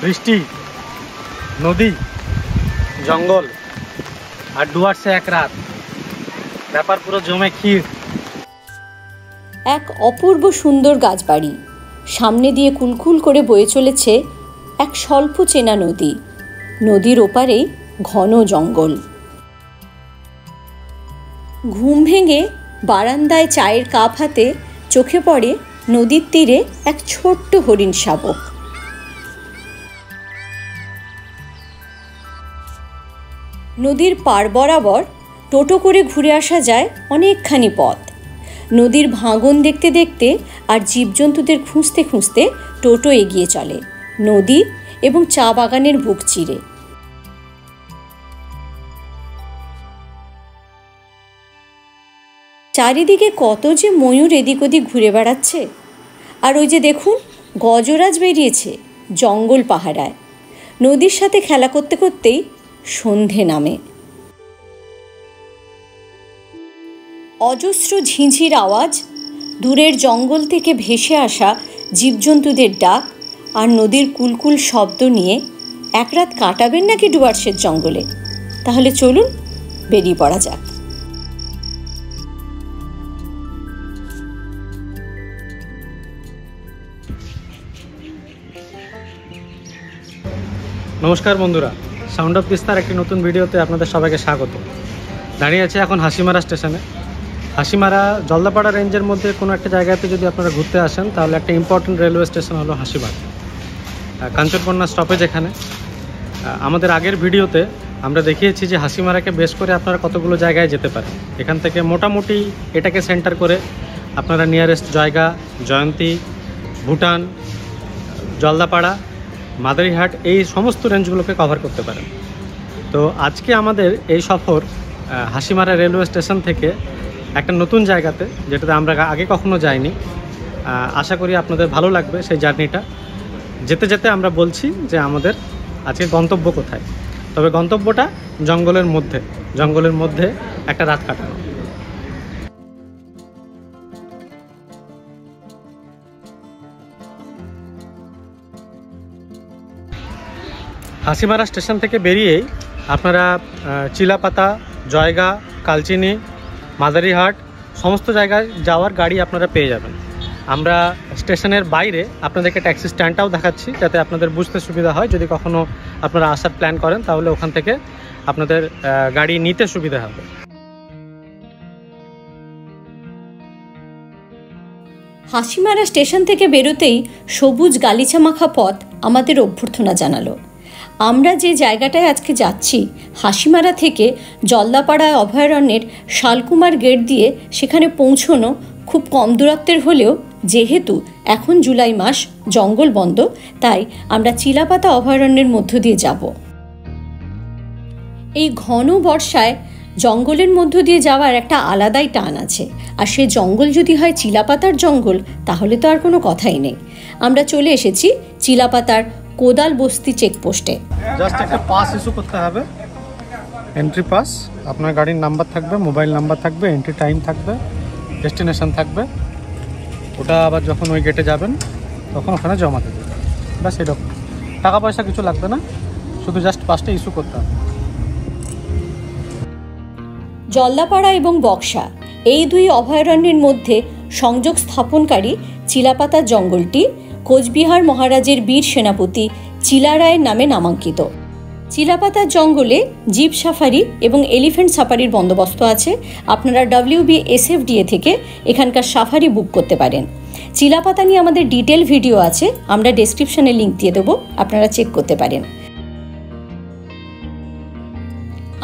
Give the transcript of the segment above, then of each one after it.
বৃষ্টি, নদী, জঙ্গল আর ডুয়ার্সে এক রাত, ব্যাপার পুরো জমে ক্ষীর। এক অপূর্ব সুন্দর গাছবাড়ি, সামনে দিয়ে কুলকুল করে বয়ে চলেছে এক স্বল্প চেনা নদী। নদীর ওপারেই ঘন জঙ্গল। ঘুম ভেঙে বারান্দায় চায়ের কাপ হাতে চোখে পড়ে নদীর তীরে এক ছোট্ট হরিণ শাবক। নদীর পার বরাবর টোটো করে ঘুরে আসা যায় অনেকখানি পথ। নদীর ভাঙন দেখতে দেখতে আর জীবজন্তুদের খুঁজতে খুঁজতে টোটো এগিয়ে চলে নদী এবং চা বাগানের বুক চিরে। চারিদিকে কত যে ময়ূর এদিক ওদিক ঘুরে বেড়াচ্ছে। আর ওই যে দেখুন, গজরাজ বেরিয়েছে জঙ্গল পাহারায়। নদীর সাথে খেলা করতে করতেই সন্ধে নামে। অজস্র ঝিঁঝির আওয়াজ, দূরের জঙ্গল থেকে ভেসে আসা জীবজন্তুদের ডাক আর নদীর কুলকুল শব্দ নিয়ে এক রাত কাটাবেন নাকি ডুয়ার্সের জঙ্গলে? তাহলে চলুন বেরিয়ে পড়া যাক। নমস্কার বন্ধুরা, সাউন্ড অফ তিস্তার একটি নতুন ভিডিওতে আপনাদের সবাইকে স্বাগত। দাঁড়িয়ে আছে এখন হাসিমারা স্টেশনে। হাসিমারা জলদাপাড়া রেঞ্জের মধ্যে কোনো একটা জায়গাতে যদি আপনারা ঘুরতে আসেন তাহলে একটা ইম্পর্টেন্ট রেলওয়ে স্টেশন হলো হাসিমারা, কাঞ্চনকন্যা স্টপেজ এখানে। আমাদের আগের ভিডিওতে আমরা দেখিয়েছি যে হাসিমারাকে বেস করে আপনারা কতগুলো জায়গায় যেতে পারেন। এখান থেকে মোটামুটি এটাকে সেন্টার করে আপনারা নিয়ারেস্ট জায়গা জয়ন্তী, ভুটান, জলদাপাড়া, মাদারিহাট এই সমস্ত রেঞ্জগুলোকে কভার করতে পারেন। তো আজকে আমাদের এই সফর হাসিমারা রেলওয়ে স্টেশন থেকে একটা নতুন জায়গাতে, যেটাতে আমরা আগে কখনো যাইনি। আশা করি আপনাদের ভালো লাগবে সেই জার্নিটা। যেতে যেতে আমরা বলছি যে আমাদের আজকে গন্তব্য কোথায়। তবে গন্তব্যটা জঙ্গলের মধ্যে একটা রাত কাটানো। হাসিমারা স্টেশন থেকে বেরিয়েই আপনারা চিলাপাতা, জয়গা, কালচিনি, মাদারিহাট সমস্ত জায়গায় যাওয়ার গাড়ি আপনারা পেয়ে যাবেন। আমরা স্টেশনের বাইরে আপনাদেরকে ট্যাক্সি স্ট্যান্ডটাও দেখাচ্ছি, যাতে আপনাদের বুঝতে সুবিধা হয়। যদি কখনও আপনারা আসার প্ল্যান করেন তাহলে ওখান থেকে আপনাদের গাড়ি নিতে সুবিধা হবে। হাসিমারা স্টেশন থেকে বেরোতেই সবুজ গালিচা মাখা পথ আমাদের অভ্যর্থনা জানালো। আমরা যে জায়গাটায় আজকে যাচ্ছি, হাসিমারা থেকে জলদাপাড়া অভয়ারণ্যের শালকুমার গেট দিয়ে সেখানে পৌঁছানো খুব কম দূরত্বের হলেও যেহেতু এখন জুলাই মাস, জঙ্গল বন্ধ, তাই আমরা চিলাপাতা অভয়ারণ্যের মধ্য দিয়ে যাব। এই ঘন বর্ষায় জঙ্গলের মধ্য দিয়ে যাওয়ার একটা আলাদাই টান আছে। আর সে জঙ্গল যদি হয় চিলাপাতার জঙ্গল, তাহলে তো আর কোনো কথাই নেই। আমরা চলে এসেছি চিলাপাতার কোদাল বস্তি চেকপোস্টে। জাস্ট একটা পাস ইস্যু করতে হবে, এন্ট্রি পাস। আপনার গাড়ির নাম্বার থাকবে, মোবাইল নাম্বার থাকবে, এন্ট্রি টাইম থাকবে, ডেস্টিনেশন থাকবে। ওটা আবার যখন ওই গেটে যাবেন তখন ওখানে জমা দেবে। ব্যাস এরকম, টাকা পয়সা কিছু লাগবে না, শুধু জাস্ট পাসটা ইস্যু করতে হবে। জলদাপাড়া এবং বক্সা এই দুই অভয়ারণ্যের মধ্যে সংযোগ স্থাপনকারী চিলাপাতার জঙ্গলটি কোচবিহার মহারাজের বীর সেনাপতি চিলারায়ের নামে নামাঙ্কিত। চিলাপাতার জঙ্গলে জিপ সাফারি এবং এলিফ্যান্ট সাফারির বন্দোবস্ত আছে। আপনারা WBSFDA থেকে এখানকার সাফারি বুক করতে পারেন। চিলাপাতা নিয়ে আমাদের ডিটেল ভিডিও আছে, আমরা ডেসক্রিপশনে লিঙ্ক দিয়ে দেবো, আপনারা চেক করতে পারেন।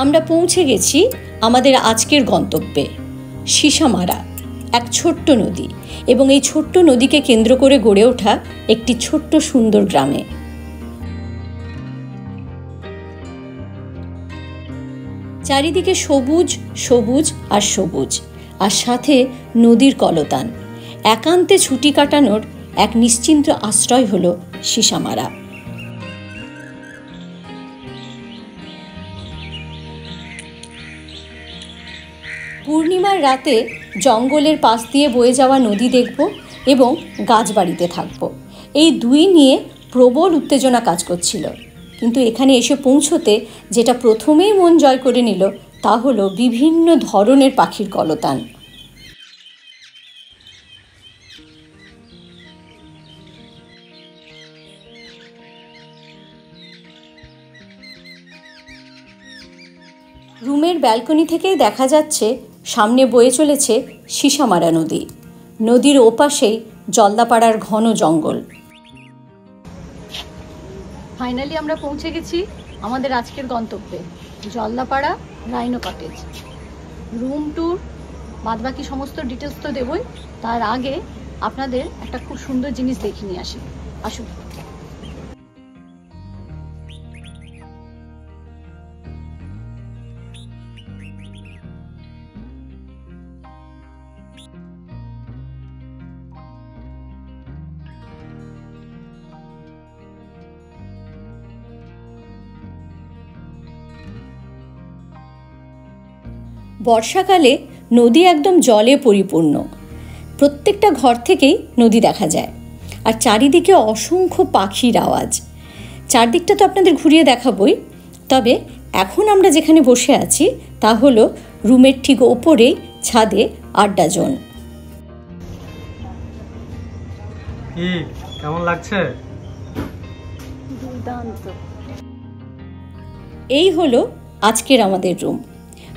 আমরা পৌঁছে গেছি আমাদের আজকের গন্তব্যে, সিসামারা, এক ছোট্ট নদী এবং এই ছোট্ট নদীকে কেন্দ্র করে গড়ে ওঠা একটি ছোট্ট সুন্দর গ্রামে। চারিদিকে সবুজ সবুজ আর সবুজ, আর সাথে নদীর কলতান। একান্তে ছুটি কাটানোর এক নিশ্চিন্ত আশ্রয় হলো সিসামারা। পূর্ণিমার রাতে জঙ্গলের পাশ দিয়ে বয়ে যাওয়া নদী দেখব এবং গাছবাড়িতে থাকব। এই দুই নিয়ে প্রবল উত্তেজনা কাজ করছিল, কিন্তু এখানে এসে পৌঁছতে যেটা প্রথমেই মন জয় করে নিল তা হলো বিভিন্ন ধরনের পাখির কলতান। রুমের ব্যালকনি থেকেই দেখা যাচ্ছে সামনে বয়ে চলেছে সিসামারা নদী। নদীর ওপাশেই জলদাপাড়ার ঘন জঙ্গল। ফাইনালি আমরা পৌঁছে গেছি আমাদের আজকের গন্তব্যে, Jaldapara rhino cottage. Room tour বাদবাকি সমস্ত ডিটেলস তো দেবই, তার আগে আপনাদের একটা খুব সুন্দর জিনিস দেখে নিয়ে আসি। আসুন। বর্ষাকালে নদী একদম জলে পরিপূর্ণ। প্রত্যেকটা ঘর থেকেই নদী দেখা যায়, আর চারিদিকে অসংখ্য পাখির আওয়াজ। চারদিকটা তো আপনাদের ঘুরিয়ে দেখাবই, তবে এখন আমরা যেখানে বসে আছি তা হলো রুমের ঠিক ওপরেই ছাদে আড্ডা জোন। কেমন লাগছে? দুর্দান্ত। এই হলো আজকের আমাদের রুম।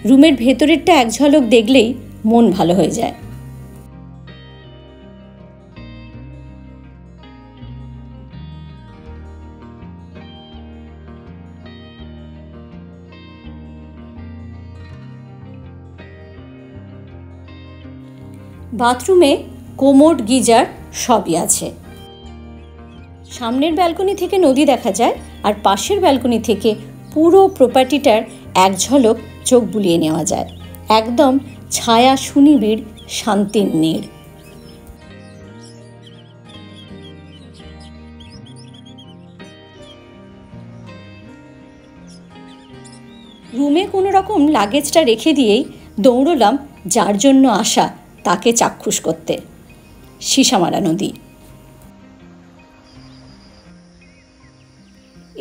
রুমের ভেতরেরটা এক ঝলক দেখলেই মন ভালো হয়ে যায়। বাথরুমে কোমোড, গিজার সবই আছে। সামনের ব্যালকনি থেকে নদী দেখা যায়, আর পাশের ব্যালকনি থেকে পুরো প্রপার্টিটার এক ঝলক চোখ বুলিয়ে নেওয়া যায়। একদম ছায়া সুনিবিড় শান্তির নীড়। রুমে কোনো রকম লাগেজটা রেখে দিয়েই দৌড়লাম যার জন্য আসা তাকে চাক্ষুষ করতে, সিসামারা নদী।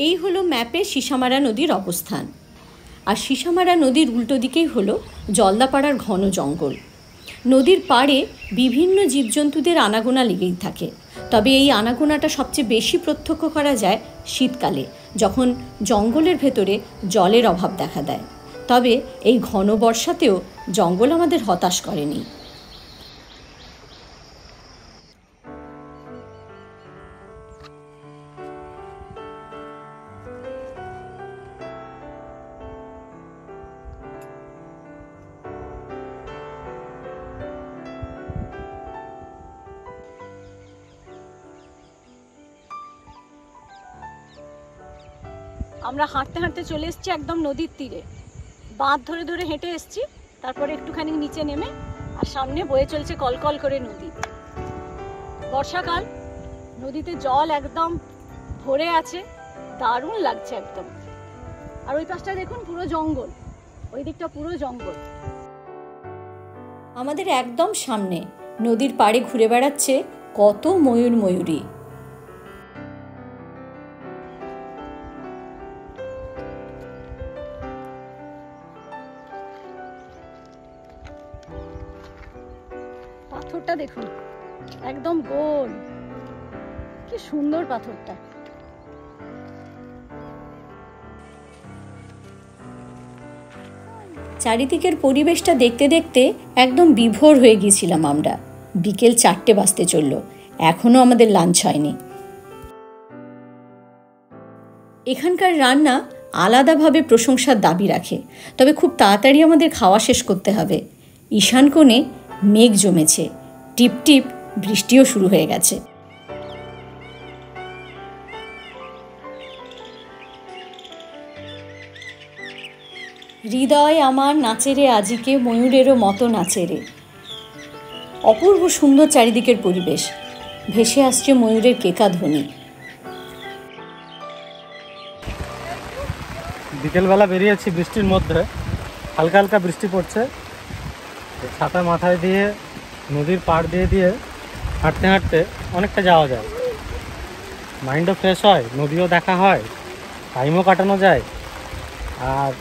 এই হলো ম্যাপে সিসামারা নদীর অবস্থান। আর সিসামারা নদীর উল্টো দিকেই হলো জলদাপাড়ার ঘন জঙ্গল। নদীর পাড়ে বিভিন্ন জীবজন্তুদের আনাগোনা লেগেই থাকে, তবে এই আনাগোনাটা সবচেয়ে বেশি প্রত্যক্ষ করা যায় শীতকালে, যখন জঙ্গলের ভেতরে জলের অভাব দেখা দেয়। তবে এই ঘন বর্ষাতেও জঙ্গল আমাদের হতাশ করেনি। আমরা হাঁটতে হাঁটতে চলে এসেছি একদম নদীর তীরে। বাঁধ ধরে ধরে হেঁটে এসেছি, তারপরে একটুখানি নিচে নেমে, আর সামনে বয়ে চলছে কলকল করে নদী। বর্ষাকাল, নদীতে জল একদম ভরে আছে, দারুণ লাগছে একদম। আর ওই পাশটা দেখুন পুরো জঙ্গল, ওই দিকটা পুরো জঙ্গল। আমাদের একদম সামনে নদীর পাড়ে ঘুরে বেড়াচ্ছে কত ময়ূর ময়ূরী। পাথরটা দেখুন, একদম গোল, কি সুন্দর পাথরটা। চারিদিকের পরিবেশটা দেখতে দেখতে একদম বিভোর হয়ে গিয়েছিলাম আমরা। বিকেল 4টে বাজতে চলল, এখনো আমাদের লাঞ্চ হয়নি। এখানকার রান্না আলাদাভাবে প্রশংসার দাবি রাখে, তবে খুব তাড়াতাড়ি আমাদের খাওয়া শেষ করতে হবে। ঈশান কোণে মেঘ জমেছে, টিপ টিপ বৃষ্টিও শুরু হয়ে গেছে। হৃদয় আমার নাচেরে আজিকে ময়ূরেরও মতো নাচেরে। অপূর্ব সুন্দর চারিদিকের পরিবেশ, ভেসে আসছে ময়ূরের কেকা ধ্বনি। বিকেলবেলা বেরিয়েছি বৃষ্টির মধ্যে, হালকা হালকা বৃষ্টি পড়ছে। ছাতা মাথায় দিয়ে নদীর পাড় দিয়ে দিয়ে হাঁটতে হাঁটতে অনেকটা যাওয়া যায়। মাইন্ডও ফ্রেশ হয়, নদীও দেখা হয়, টাইমও কাটানো যায়, আর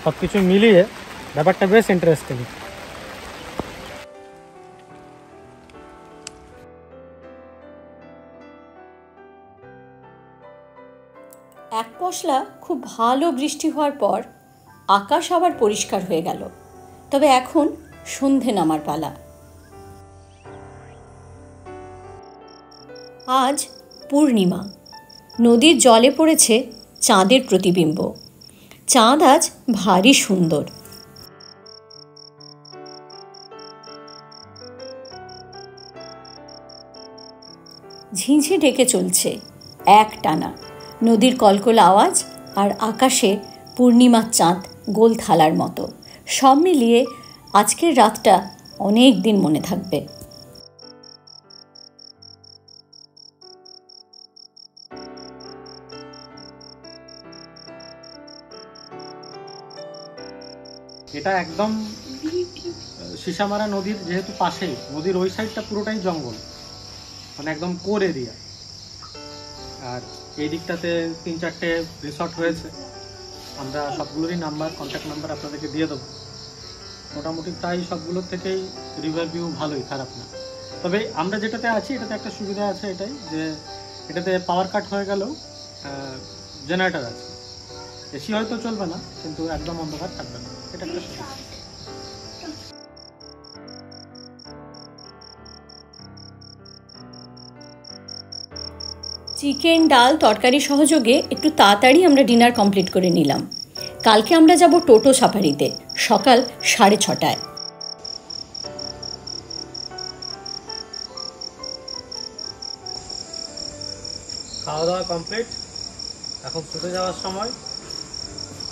সব কিছু মিলিয়ে ব্যাপারটা বেশ ইন্টারেস্টিং। এক পশলা খুব ভালো বৃষ্টি হওয়ার পর আকাশ আবার পরিষ্কার হয়ে গেল। তবে এখন সন্ধে নামার পালা। আজ পূর্ণিমা, নদীর জলে পড়েছে চাঁদের প্রতিবিম্ব। চাঁদ আজ ভারী সুন্দর। ঝিঁঝি ডেকে চলছে এক টানা, নদীর কলকল আওয়াজ আর আকাশে পূর্ণিমার চাঁদ গোল থালার মতো। সব মিলিয়ে আজকের রাতটা অনেক দিন মনে থাকবে। এটা একদম সিসামারা নদীর যেহেতু পাশেই, নদীর ওই সাইডটা পুরোটাই জঙ্গল, মানে একদম কোর এরিয়া। আর এই দিকটাতে 3-4টে রিসর্ট হয়েছে। আমরা সবগুলোরই কন্ট্যাক্ট নাম্বার আপনাদেরকে দিয়ে দেবো। মোটামুটি প্রায় সবগুলোর থেকেই রিভার ভিউ ভালোই, খারাপ না। তবে আমরা যেটাতে আছি এটাতে একটা সুবিধা আছে, এটাই যে এটাতে পাওয়ার কাট হয়ে গেলেও জেনারেটর আছে। এসি হয়তো চলবে না, কিন্তু একদম অন্ধকার থাকবে না, এটা একটা সুবিধা। চিকেন, ডাল, তরকারি সহযোগে একটু তাড়াতাড়ি আমরা ডিনার কমপ্লিট করে নিলাম। কালকে আমরা যাব টোটো সাফারিতে সকাল 6:30টায়। খাওয়া দাওয়া কমপ্লিট, এখন শুতে যাওয়ার সময়।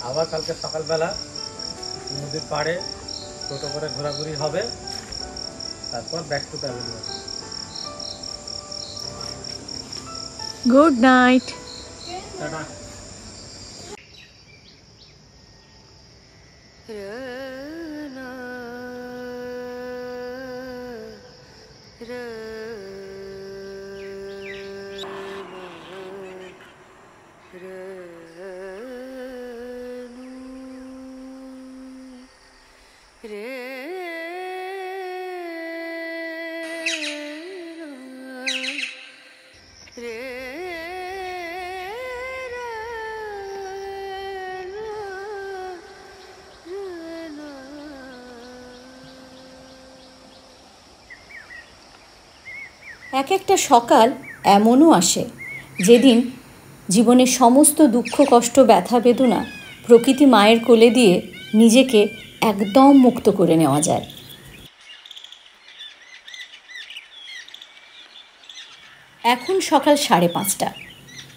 আবার কালকে সকালবেলা নদীর পাড়ে টোটো করে ঘোরাঘুরি হবে, তারপর back to pavilion. Good night. Tata. এক একটা সকাল এমনও আসে যেদিন জীবনের সমস্ত দুঃখ, কষ্ট, ব্যথা, বেদনা প্রকৃতি মায়ের কোলে দিয়ে নিজেকে একদম মুক্ত করে নেওয়া যায়। এখন সকাল 5:30।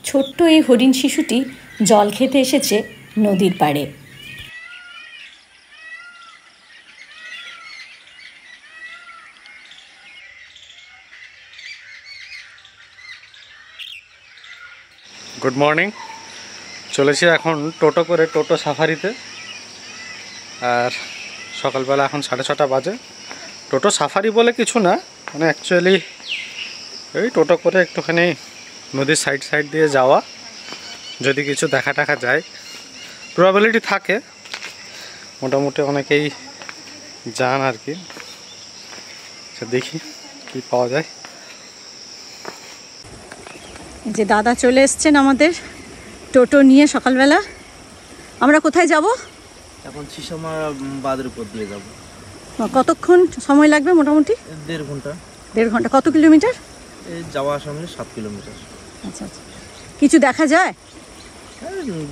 ছোট্ট এই হরিণ শিশুটি জল খেতে এসেছে নদীর পাড়ে। Good morning. চলেছি এখন টোটো করে, টোটো সাফারিতে। আর সকালবেলা এখন 6:30 বাজে। টোটো সাফারি বলে কিছু না, মানে অ্যাকচুয়ালি এই টোটো করে একটুখানি নদীর সাইড দিয়ে যাওয়া, যদি কিছু দেখা যায়, প্রবাবিলিটি থাকে, মোটামুটি অনেকেই যান আর কি। দেখি কি পাওয়া যায়। যে দাদা চলে এসছেন আমাদের টোটো নিয়ে সকালবেলা। আমরা কোথায় যাব? এখন সিসামারা বাঁধের উপর দিয়ে যাব। কতক্ষণ সময় লাগবে? মোটামুটি 1.5 ঘন্টা। 1.5 ঘন্টা। কত কিলোমিটার? এই যাওয়া আসা মিলে 7 কিলোমিটার। আচ্ছা আচ্ছা। কিছু দেখা যায়?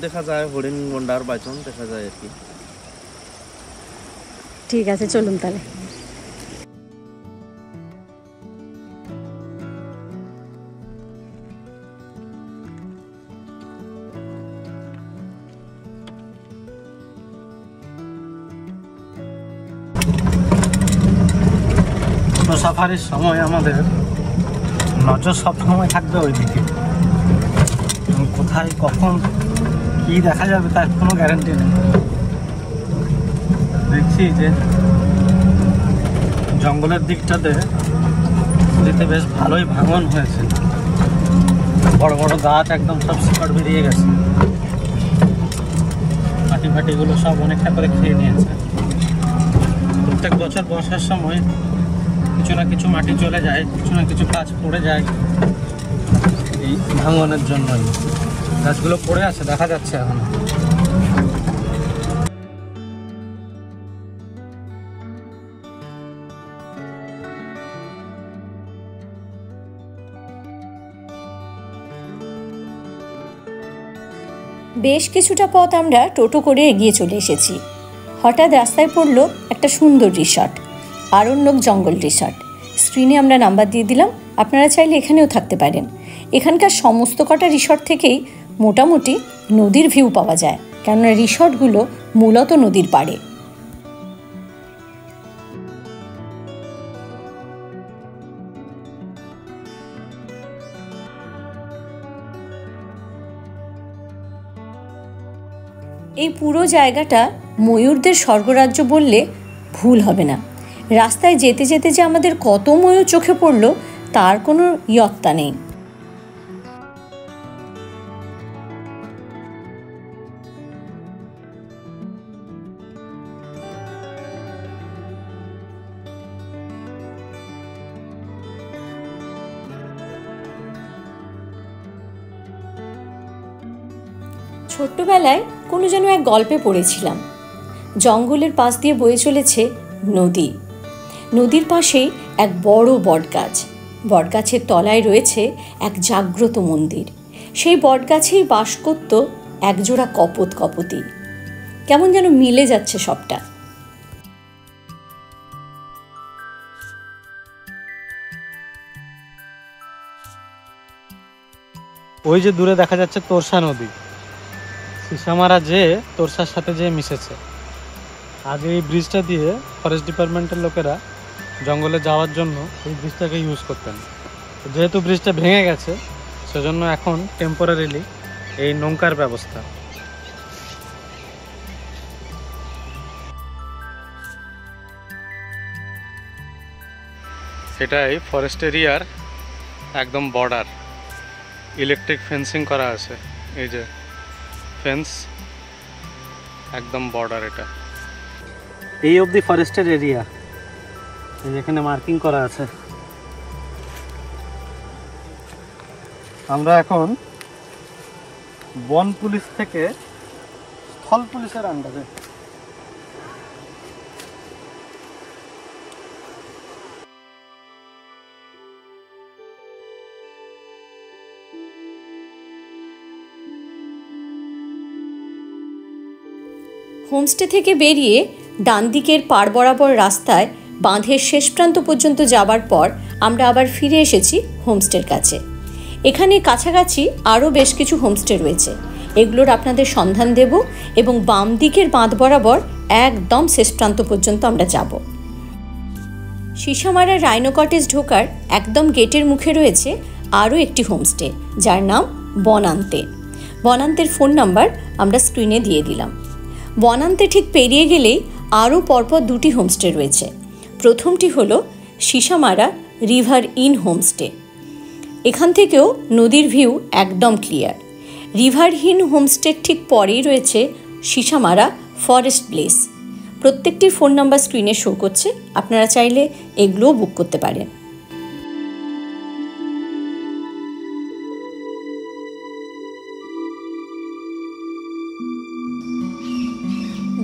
দেখা যায় হরিণ, গন্ডার, বাইচন দেখা যায় আর কি। ঠিক আছে, চলুন তাহলে। সাফারির সময় আমাদের নজর সবসময় থাকবে ওই দিকে। কোথায় কখন কি দেখা যাবে তার কোনো গ্যারান্টি নেই। দেখছি যে জঙ্গলের দিকটাতে নদীতে বেশ ভালোই ভাঙন হয়েছে। বড় বড় গাছ একদম সব শিকড় বেরিয়ে গেছে, মাটি ফাটিগুলো সব অনেকটা করে খেয়ে নিয়েছে। প্রত্যেক বছর বর্ষার সময় কিছু না কিছু মাটি চলে যায়, কিছু না কিছু গাছ পড়ে যায় এই ভাঙনের জন্যই। গাছগুলো পড়ে আছে, দেখা যাচ্ছে এখনো। বেশ কিছুটা পথ আমরা টোটো করে এগিয়ে চলে এসেছি। হঠাৎ রাস্তায় পড়ল একটা সুন্দর রিসর্ট, আরণ্যক জঙ্গল রিসর্ট। স্ক্রিনে আমরা নাম্বার দিয়ে দিলাম, আপনারা চাইলে এখানেও থাকতে পারেন। এখানকার সমস্ত কটা রিসর্ট থেকেই মোটামুটি নদীর ভিউ পাওয়া যায়, কেননা রিসর্টগুলো মূলত নদীর পাড়ে। এই পুরো জায়গাটা ময়ূরদের স্বর্গরাজ্য বললে ভুল হবে না। রাস্তায় যেতে যেতে যে আমাদের কত ময়ূর চোখে পড়ল তার কোনো ইয়ত্তা নেই। ছোট্টবেলায় কোনো যেন এক গল্পে পড়েছিলাম, জঙ্গলের পাশ দিয়ে বয়ে চলেছে নদী, নদীর পাশেই এক বড় বটগাছ, বটগাছের তলায় রয়েছে এক জাগ্রত মন্দির। সেই বটগাছেই বাস করত একজোড়া কপোত কপোতী। কেমন যেন মিলে যাচ্ছে সবটা। ওই যে দূরে দেখা যাচ্ছে তোরসা নদী, সিসামারা যে তোরসার সাথে যে মিশেছে। আগে এই ব্রিজটা দিয়ে ফরেস্ট ডিপার্টমেন্টের লোকেরা জঙ্গলে যাওয়ার জন্য এই ব্রিজটাকে ইউজ করতেন। যেহেতু ব্রিজটা ভেঙে গেছে সেজন্য এখন টেম্পোরারিলি এই নৌকার ব্যবস্থা। এটাই ফরেস্ট এরিয়ার একদম বর্ডার, ইলেকট্রিক ফেন্সিং করা আছে। এই যে ফেন্স, একদম বর্ডার। এটা এই অবধি ফরেস্টের এরিয়া, যেখানে মার্কিং করা আছে। আমরা এখন বন পুলিশ থেকে স্থল পুলিশের আন্ডারে। হোমস্টে থেকে বেরিয়ে ডান দিকের পাড় বরাবর রাস্তায় বাঁধের শেষ প্রান্ত পর্যন্ত যাবার পর আমরা আবার ফিরে এসেছি হোমস্টের কাছে। এখানে কাছাকাছি আরও বেশ কিছু হোমস্টে রয়েছে, এগুলোর আপনাদের সন্ধান দেব এবং বাম দিকের বাঁধ বরাবর একদম শেষ প্রান্ত পর্যন্ত আমরা যাব। সিসামারা রাইনো কটেজ ঢোকার একদম গেটের মুখে রয়েছে আরও একটি হোমস্টে, যার নাম বনান্তে। বনান্তের ফোন নাম্বার আমরা স্ক্রিনে দিয়ে দিলাম। বনান্তে ঠিক পেরিয়ে গেলেই আরও পরপর দুটি হোমস্টে রয়েছে। প্রথমটি হলো সিসামারা রিভার ইন হোমস্টে। এখান থেকেও নদীর ভিউ একদম ক্লিয়ার। রিভার ইন হোমস্টের ঠিক পরেই রয়েছে সিসামারা ফরেস্ট প্লেস। প্রত্যেকটির ফোন নাম্বার স্ক্রিনে শো করছে, আপনারা চাইলে এগুলোও বুক করতে পারেন।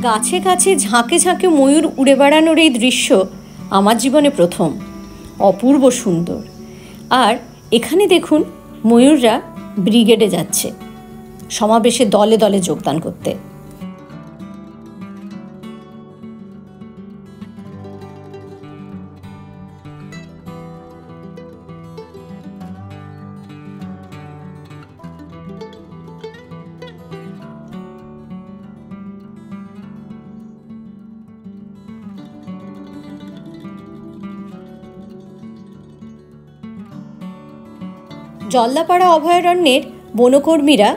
গাছে গাছে ঝাঁকে ঝাঁকে ময়ূর উড়ে বেড়ানোর এই দৃশ্য আমার জীবনে প্রথম, অপূর্ব সুন্দর। আর এখানে দেখুন ময়ূররা ব্রিগেডে যাচ্ছে সমাবেশে দলে দলে যোগদান করতে। জল্লাপাড়া অভয়ারণ্যের বনকর্মীরা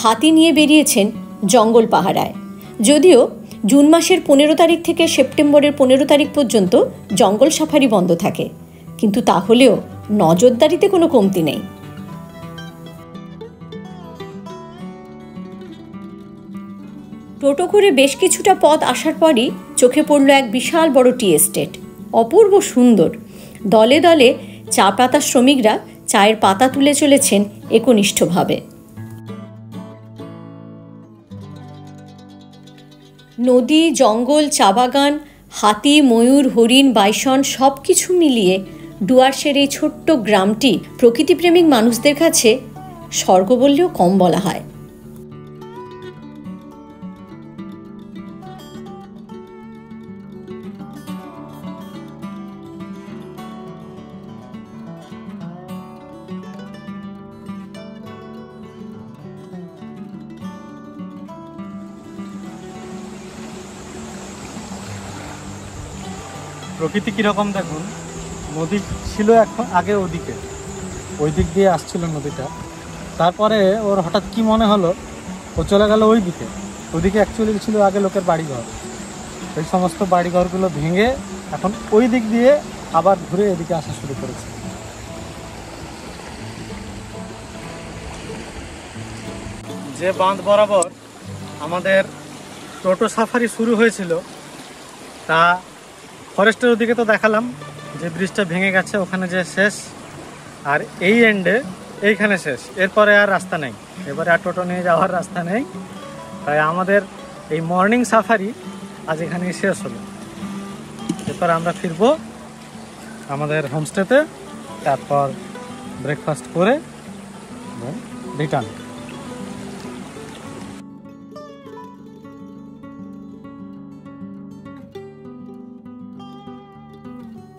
হাতি নিয়ে বেরিয়েছেন জঙ্গল পাহারায়। যদিও জুন মাসের 15 তারিখ থেকে সেপ্টেম্বরের 15 তারিখ পর্যন্ত জঙ্গল সাফারি বন্ধ থাকে, কিন্তু তাহলেও নজরদারিতে কোনো কমতি নেই। টোটো করে বেশ কিছুটা পথ আসার পরই চোখে পড়ল এক বিশাল বড় টি এস্টেট। অপূর্ব সুন্দর। দলে দলে চা পাতা শ্রমিকরা চায়ের পাতা তুলে চলেছেন একনিষ্ঠভাবে। নদী, জঙ্গল, চা বাগান, হাতি, ময়ূর, হরিণ, বাইসন সব কিছু মিলিয়ে ডুয়ার্সের এই ছোট্ট গ্রামটি প্রকৃতিপ্রেমিক মানুষদের কাছে স্বর্গ বললেও কম বলা হয়। প্রকৃতি কীরকম দেখুন, নদী ছিল এখন আগে ওদিকে, ওই দিক দিয়ে আসছিল নদীটা, তারপরে ওর হঠাৎ কি মনে হলো ও চলে গেল ওই দিকে। ওদিকে অ্যাকচুয়ালি ছিল আগে লোকের বাড়িঘর, ওই সমস্ত বাড়িঘরগুলো ভেঙে এখন ওই দিক দিয়ে আবার ঘুরে এদিকে আসা শুরু করেছে। যে বাঁধ বরাবর আমাদের টোটো সাফারি শুরু হয়েছিল তা ফরেস্টের ওদিকে তো দেখালাম যে ব্রিজটা ভেঙে গেছে, ওখানে যে শেষ, আর এই এন্ডে এইখানে শেষ, এরপরে আর রাস্তা নেই, এবারে আর টোটো নিয়ে যাওয়ার রাস্তা নেই। তাই আমাদের এই মর্নিং সাফারি আজ এখানেই শেষ হলো। এরপর আমরা ফিরবো আমাদের হোমস্টেতে, তারপর ব্রেকফাস্ট করে রিটার্ন।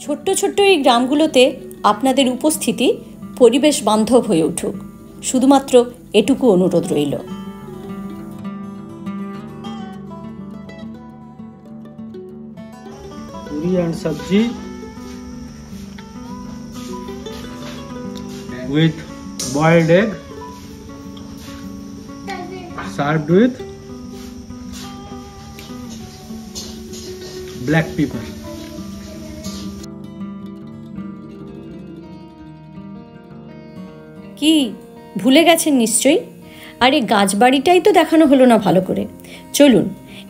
ছোট্ট ছোট্ট এই গ্রামগুলোতে আপনাদের উপস্থিতি পরিবেশ বান্ধব হয়ে উঠুক, শুধুমাত্র এটুকু অনুরোধ রইল। पूरी एंड सब्जी with boiled egg served with black pepper. কি ভুলে গেছেন নিশ্চয়ই? আরে গাছবাড়িটাই তো দেখানো হলো না ভালো করে। চলুন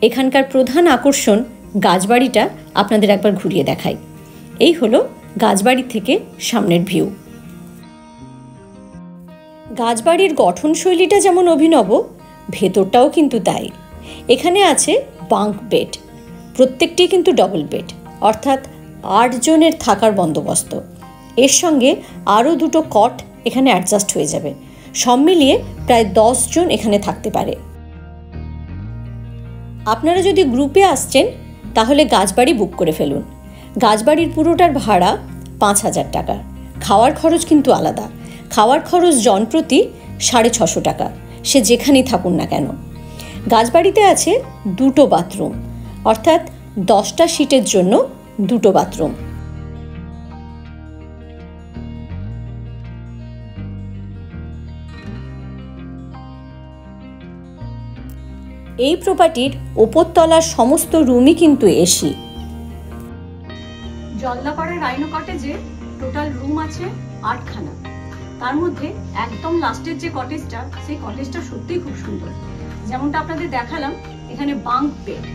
এখানকার প্রধান আকর্ষণ গাছবাড়িটা আপনাদের একবার ঘুরিয়ে দেখাই। এই হলো গাছবাড়ি থেকে সামনের ভিউ। গাছবাড়ির গঠনশৈলীটা যেমন অভিনব, ভেতরটাও কিন্তু তাই। এখানে আছে বাঙ্ক বেড, প্রত্যেকটি কিন্তু ডবল বেড, অর্থাৎ 8 জনের থাকার বন্দোবস্ত। এর সঙ্গে আরও 2টো কট এখানে অ্যাডজাস্ট হয়ে যাবে। সব মিলিয়ে প্রায় 10 জন এখানে থাকতে পারে। আপনারা যদি গ্রুপে আসছেন তাহলে গাছবাড়ি বুক করে ফেলুন। গাছবাড়ির পুরোটার ভাড়া 5000 টাকা। খাওয়ার খরচ কিন্তু আলাদা। খাওয়ার খরচ জনপ্রতি 650 টাকা, সে যেখানেই থাকুন না কেন। গাছবাড়িতে আছে 2টো বাথরুম, অর্থাৎ 10টা সিটের জন্য 2টো বাথরুম। এই প্রপার্টির ওপরতলার সমস্ত রুমই কিন্তু এসি। জলদাপাড়া রাইনো কটেজে টোটাল রুম আছে 8খানা। তার মধ্যে একদম লাস্টের যে কটেজটা, সেই কটেজটা সত্যিই খুব সুন্দর। যেমনটা আপনাদের দেখালাম, এখানে বাঙ্ক বেড।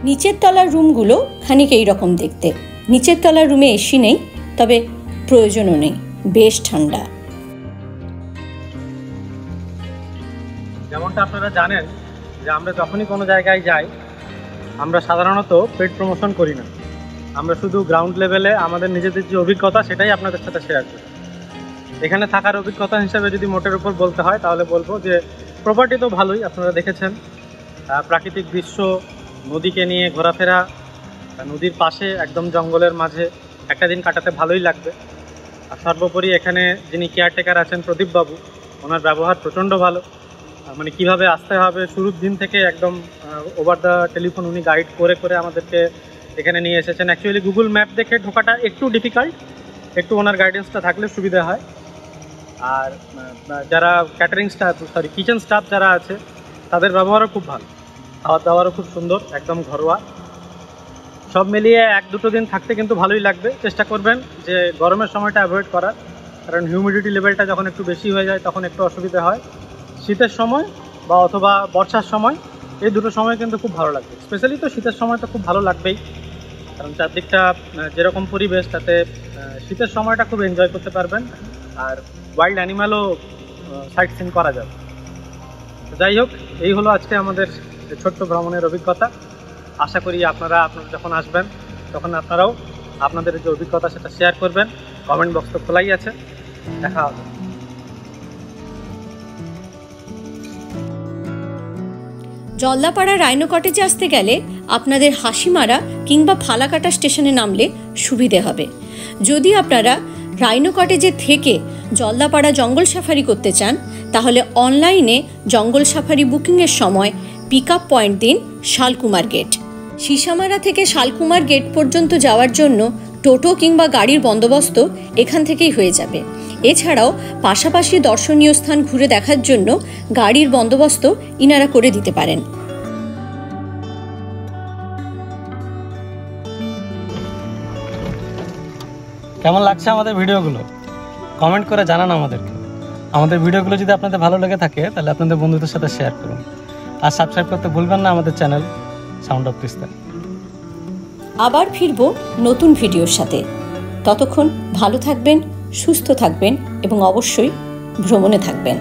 নিচের তলার রুমগুলো খানিক এইরকম দেখতে। নিচের তলার রুমে এসি নেই, তবে প্রয়োজনও নেই, বেশ ঠান্ডা। যেমনটা আপনারা জানেন যে আমরা যখনই কোনো জায়গায় যাই আমরা সাধারণত পেড প্রমোশন করি না, আমরা শুধু গ্রাউন্ড লেভেলে আমাদের নিজেদের যে অভিজ্ঞতা সেটাই আপনাদের সাথে শেয়ার করি। এখানে থাকার অভিজ্ঞতা হিসেবে যদি মোটের উপর বলতে হয় তাহলে বলবো যে প্রপার্টি তো ভালোই, আপনারা দেখেছেন প্রাকৃতিক দৃশ্য, নদীকে নিয়ে ঘোরাফেরা, নদীর পাশে একদম জঙ্গলের মাঝে একটা দিন কাটাতে ভালোই লাগবে। আর সর্বোপরি এখানে যিনি কেয়ারটেকার আছেন প্রদীপবাবু, ওনার ব্যবহার প্রচণ্ড ভালো। মানে কিভাবে আসতে হবে শুরুর দিন থেকে একদম ওভার দ্য টেলিফোন উনি গাইড করে করে আমাদেরকে এখানে নিয়ে এসেছেন। অ্যাকচুয়ালি গুগল ম্যাপ দেখে ঢোকাটা একটু ডিফিকাল্ট, একটু ওনার গাইডেন্সটা থাকলে সুবিধা হয়। আর যারা ক্যাটারিং স্টাফ কিচেন স্টাফ যারা আছে তাদের ব্যবহারও খুব ভালো, খাওয়া দাওয়ারও খুব সুন্দর, একদম ঘরোয়া। সব মিলিয়ে 1-2 দিন থাকতে কিন্তু ভালোই লাগবে। চেষ্টা করবেন যে গরমের সময়টা অ্যাভয়েড করার, কারণ হিউমিডিটি লেভেলটা যখন একটু বেশি হয়ে যায় তখন একটু অসুবিধা হয়। শীতের সময় বা অথবা বর্ষার সময়, এই দুটো সময় কিন্তু খুব ভালো লাগবে। স্পেশালি তো শীতের সময় তো খুব ভালো লাগবেই, কারণ চারদিকটা যেরকম পরিবেশ তাতে শীতের সময়টা খুব এনজয় করতে পারবেন, আর ওয়াইল্ড অ্যানিম্যালও সাইট সিন করা যাবে। যাই হোক, এই হলো আজকে আমাদের ছোট্ট ভ্রমণের অভিজ্ঞতা। আশা করি আপনারা যখন আসবেন তখন আপনারাও আপনাদের যে অভিজ্ঞতা সেটা শেয়ার করবেন। কমেন্ট বক্স তো খোলাই আছে, দেখা হবে। জলদাপাড়া রাইনো কটেজে আসতে গেলে আপনাদের হাসিমারা কিংবা ফালাকাটা স্টেশনে নামলে সুবিধে হবে। যদি আপনারা রাইনো কটেজে থেকে জলদাপাড়া জঙ্গল সাফারি করতে চান তাহলে অনলাইনে জঙ্গল সাফারি বুকিংয়ের সময় পিক আপ পয়েন্ট দিন শালকুমার গেট। সিসামারা থেকে শালকুমার গেট পর্যন্ত যাওয়ার জন্য টোটো কিংবা গাড়ির বন্দোবস্ত এখান থেকেই হয়ে যাবে। এছাড়াও পাশাপাশি দর্শনীয় স্থান ঘুরে দেখার জন্য গাড়ির বন্দোবস্ত ইনারা করে দিতে পারেন। কেমন লাগছে আমাদের ভিডিওগুলো কমেন্ট করে জানান আমাদেরকে। আমাদের ভিডিওগুলো যদি আপনাদের ভালো লেগে থাকে তাহলে আপনাদের বন্ধুদের সাথে শেয়ার করুন, আর সাবস্ক্রাইব করতে ভুলবেন না আমাদের চ্যানেল সাউন্ড অফ তিস্তা। আবার ফিরবো নতুন ভিডিওর সাথে। ততক্ষণ ভালো থাকবেন, সুস্থ থাকবেন এবং অবশ্যই ভ্রমণে থাকবেন।